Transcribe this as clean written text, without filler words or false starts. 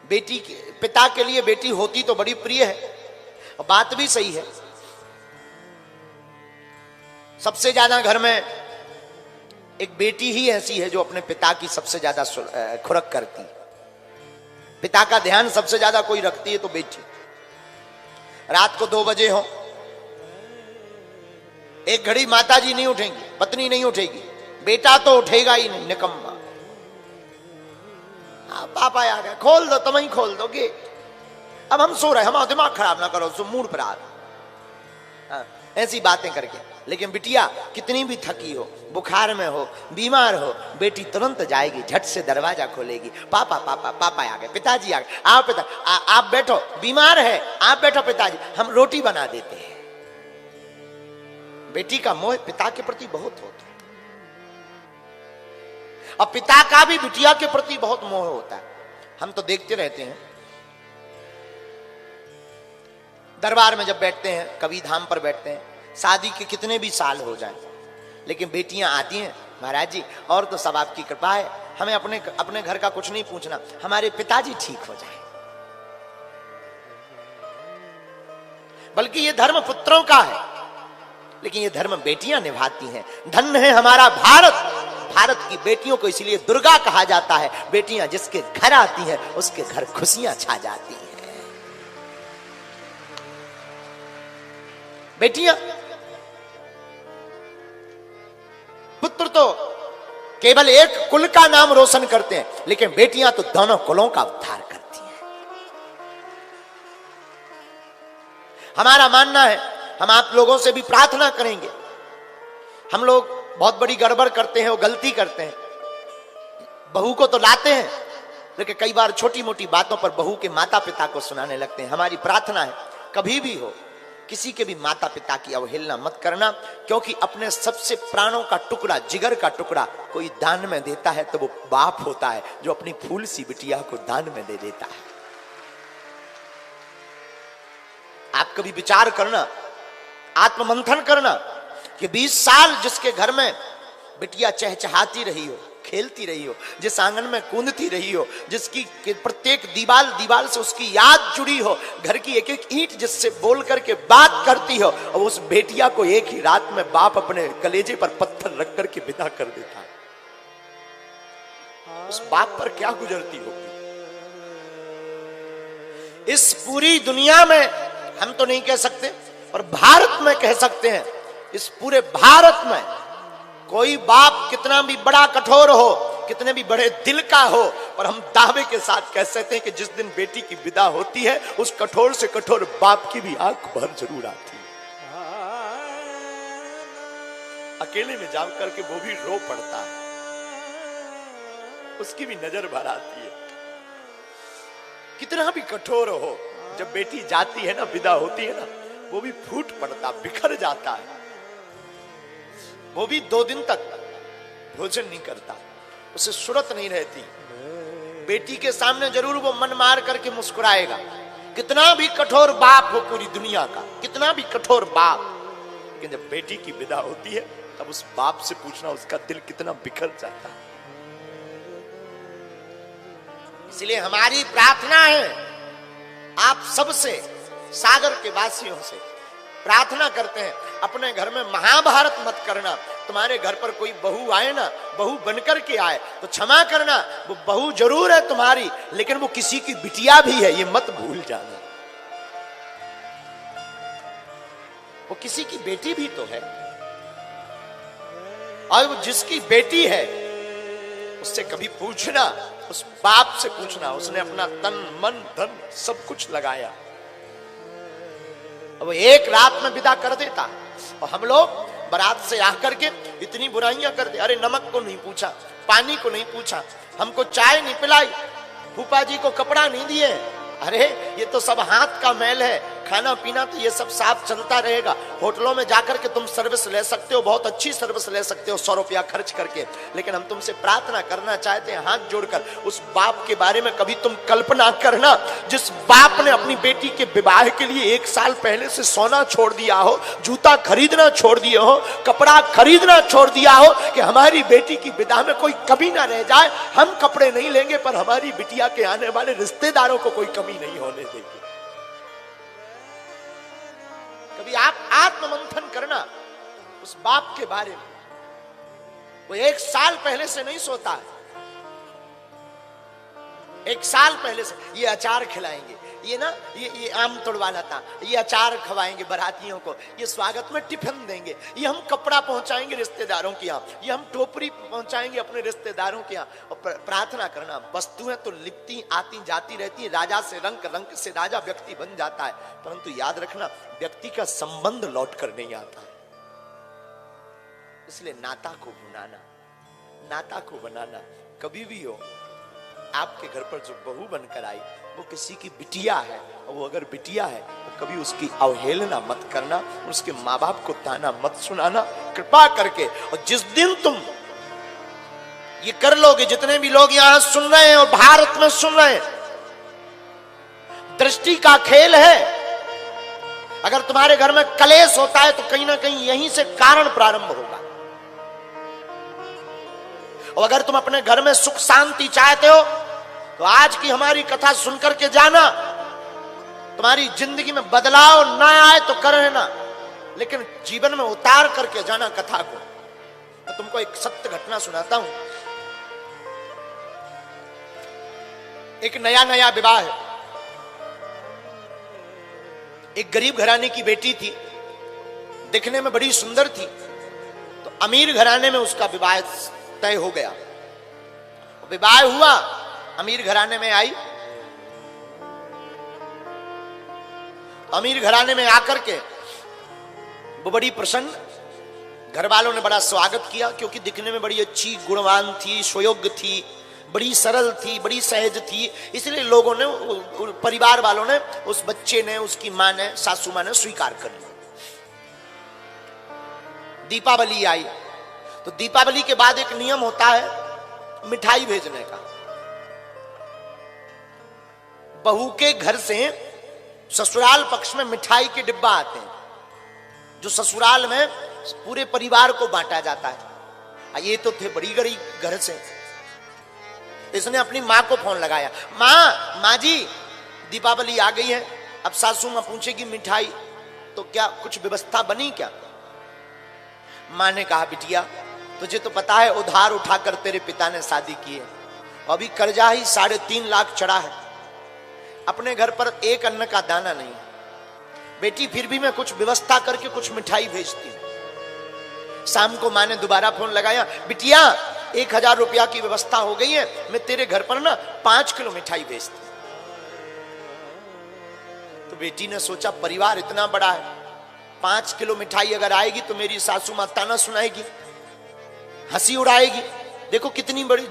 बेटी के पिता के लिए बेटी होती तो बड़ी प्रिय है, और बात भी सही है। सबसे ज्यादा घर में एक बेटी ही ऐसी है जो अपने पिता की सबसे ज्यादा खुरक करती। पिता का ध्यान सबसे ज्यादा कोई रखती है तो बेटी। रात को 2 बजे हो, एक घड़ी माता जी नहीं उठेंगी, पत्नी नहीं उठेगी, बेटा तो उठेगा ही नहीं, निकम्मा। पापा आ गए, खोल दो, तुम ही खोल दो गेट, अब हम सो रहे, हमारा दिमाग खराब ना करो, सो मूड पर आ रहा, ऐसी बातें करके। लेकिन बिटिया कितनी भी थकी हो, बुखार में हो, बीमार हो, बेटी तुरंत जाएगी, झट से दरवाजा खोलेगी, पापा पापा पापा आ गए, पिताजी आ गए, आओ पिता आप बैठो, बीमार है आप बैठो पिताजी, हम रोटी बना देते हैं। बेटी का मोह पिता के प्रति बहुत होता है, और पिता का भी बिटिया के प्रति बहुत मोह होता है। हम तो देखते रहते हैं, दरबार में जब बैठते हैं, कभी धाम पर बैठते हैं, शादी के कितने भी साल हो जाएं, लेकिन बेटियां आती हैं, महाराज जी और तो सब आपकी कृपा है, हमें अपने घर का कुछ नहीं पूछना, हमारे पिताजी ठीक हो जाए। बल्कि ये धर्म पुत्रों का है, लेकिन ये धर्म बेटियां निभाती हैं। धन्य है हमारा भारत, भारत की बेटियों को इसलिए दुर्गा कहा जाता है। बेटियां जिसके घर आती हैं उसके घर खुशियां छा जाती हैं। बेटियां, पुत्र तो केवल एक कुल का नाम रोशन करते हैं, लेकिन बेटियां तो दोनों कुलों का उद्धार करती हैं। हमारा मानना है, हम आप लोगों से भी प्रार्थना करेंगे, हम लोग बहुत बड़ी गड़बड़ करते हैं और गलती करते हैं। बहू को तो लाते हैं, लेकिन कई बार छोटी मोटी बातों पर बहू के माता पिता को सुनाने लगते हैं। हमारी प्रार्थना है, कभी भी हो किसी के भी माता पिता की अवहेलना मत करना, क्योंकि अपने सबसे प्राणों का टुकड़ा, जिगर का टुकड़ा कोई दान में देता है तो वो बाप होता है जो अपनी फूल सी बिटिया को दान में दे देता है। आप कभी विचार करना, आत्ममंथन करना कि 20 साल जिसके घर में बिटिया चहचहाती रही हो, खेलती रही हो, जिस आंगन में कूदती रही हो, जिसकी प्रत्येक दीवाल से उसकी याद जुड़ी हो, घर की एक एक ईंट जिससे बोल करके बात करती हो, और उस बेटिया को एक ही रात में बाप अपने कलेजे पर पत्थर रख करके विदा कर देता है, उस बाप पर क्या गुजरती होगी। इस पूरी दुनिया में हम तो नहीं कह सकते, और भारत में कह सकते हैं, इस पूरे भारत में कोई बाप कितना भी बड़ा कठोर हो, कितने भी बड़े दिल का हो, पर हम दावे के साथ कह सकते हैं कि जिस दिन बेटी की विदा होती है, उस कठोर से कठोर बाप की भी आंख भर जरूर आती है। अकेले में जा करके वो भी रो पड़ता है, उसकी भी नजर भर आती है। कितना भी कठोर हो, जब बेटी जाती है ना, विदा होती है ना, वो भी फूट पड़ता, बिखर जाता है। वो भी 2 दिन तक भोजन नहीं करता, उसे सुरत नहीं रहती। बेटी के सामने जरूर वो मन मार करके मुस्कुराएगा, कितना भी कठोर बाप हो पूरी दुनिया का, कितना भी कठोर बाप, लेकिन जब बेटी की विदा होती है तब उस बाप से पूछना उसका दिल कितना बिखर जाता है। इसलिए हमारी प्रार्थना है आप सबसे, सागर के वासियों से प्रार्थना करते हैं, अपने घर में महाभारत मत करना। तुम्हारे घर पर कोई बहू आए ना, बहू बनकर के आए तो क्षमा करना, वो बहू जरूर है तुम्हारी, लेकिन वो किसी की बिटिया भी है, ये मत भूल जाना। वो किसी की बेटी भी तो है, और वो जिसकी बेटी है उससे कभी पूछना, उस बाप से पूछना, उसने अपना तन मन धन सब कुछ लगाया, वो एक रात में विदा कर देता। और हम लोग बारात से आकर के इतनी बुराइयां करते, अरे नमक को नहीं पूछा, पानी को नहीं पूछा, हमको चाय नहीं पिलाई, फूफा जी को कपड़ा नहीं दिए, अरे ये तो सब हाथ का मैल है, खाना पीना तो ये सब साफ चलता रहेगा। होटलों में जाकर के तुम सर्विस ले सकते हो, बहुत अच्छी सर्विस ले सकते हो 100 रुपया खर्च करके। लेकिन हम तुमसे प्रार्थना करना चाहते हैं हाथ जोड़कर, उस बाप के बारे में कभी तुम कल्पना करना जिस बाप ने अपनी बेटी के विवाह के लिए 1 साल पहले से सोना छोड़ दिया हो, जूता खरीदना छोड़ दिया हो, कपड़ा खरीदना छोड़ दिया हो कि हमारी बेटी की विदा में कोई कमी ना रह जाए। हम कपड़े नहीं लेंगे पर हमारी बिटिया के आने वाले रिश्तेदारों को कोई कमी नहीं होने देंगे। कभी आप आत्ममंथन करना उस बाप के बारे में। वो 1 साल पहले से नहीं सोता है, 1 साल पहले से ये अचार खिलाएंगे, ये ना ये आम तोड़वा लाता, ये अचार खवाएंगे बारातियों को, ये स्वागत में टिफिन देंगे, ये हम कपड़ा पहुंचाएंगे रिश्तेदारों के यहाँ, ये हम टोपरी पहुंचाएंगे अपने रिश्तेदारों के यहाँ। और प्रार्थना करना, वस्तुएं तो लिपती आती जाती रहती है, राजा से रंग, रंग से राजा व्यक्ति बन जाता है, परंतु याद रखना व्यक्ति का संबंध लौट कर नहीं आता है। इसलिए नाता को भुनाना, नाता को बनाना। कभी भी हो आपके घर पर जो बहू बनकर आई वो किसी की बिटिया है, और वो अगर बिटिया है तो कभी उसकी अवहेलना मत करना, उसके माँ बाप को ताना मत सुनाना कृपा करके। और जिस दिन तुम ये कर लोगे, जितने भी लोग यहां सुन रहे हैं और भारत में सुन रहे हैं, दृष्टि का खेल है। अगर तुम्हारे घर में कलेश होता है तो कहीं ना कहीं यहीं से कारण प्रारंभ होगा। और अगर तुम अपने घर में सुख शांति चाहते हो तो आज की हमारी कथा सुनकर के जाना। तुम्हारी जिंदगी में बदलाव ना आए तो कर लेना, लेकिन जीवन में उतार करके जाना कथा को। मैं तुमको एक सत्य घटना सुनाता हूं। एक नया नया विवाह है, एक गरीब घराने की बेटी थी, दिखने में बड़ी सुंदर थी, तो अमीर घराने में उसका विवाह तय हो गया। विवाह हुआ, अमीर घराने में आई, अमीर घराने में आकर के वो बड़ी प्रसन्न, घर वालों ने बड़ा स्वागत किया क्योंकि दिखने में बड़ी अच्छी, गुणवान थी, सुयोग्य थी, बड़ी सरल थी, बड़ी सहज थी। इसलिए लोगों ने, परिवार वालों ने, उस बच्चे ने, उसकी मां ने, सासू मां ने स्वीकार कर लिया। दीपावली आई तो दीपावली के बाद एक नियम होता है मिठाई भेजने का। बहू के घर से ससुराल पक्ष में मिठाई के डिब्बा आते हैं, जो ससुराल में पूरे परिवार को बांटा जाता है। ये तो थे बड़ी गरीब घर से। इसने अपनी माँ को फोन लगाया, माँ जी दीपावली आ गई है, अब सासू माँ पूछेगी मिठाई तो क्या कुछ व्यवस्था बनी क्या? माँ ने कहा बिटिया तुझे तो पता है उधार उठाकर तेरे पिता ने शादी की है, अभी कर्जा ही 3.5 लाख चढ़ा है, अपने घर पर एक अन्न का दाना नहीं। बेटी फिर भी मैं कुछ व्यवस्था करके कुछ मिठाई भेजती हूं। शाम को माँ ने दोबारा फोन लगाया, बिटिया 1000 रुपया की व्यवस्था हो गई है, मैं तेरे घर पर ना 5 किलो मिठाई भेजती। तो बेटी ने सोचा परिवार इतना बड़ा है, 5 किलो मिठाई अगर आएगी तो मेरी सासू मां ताना सुनाएगी, हंसी उड़ाएगी। देखो कितनी बड़ी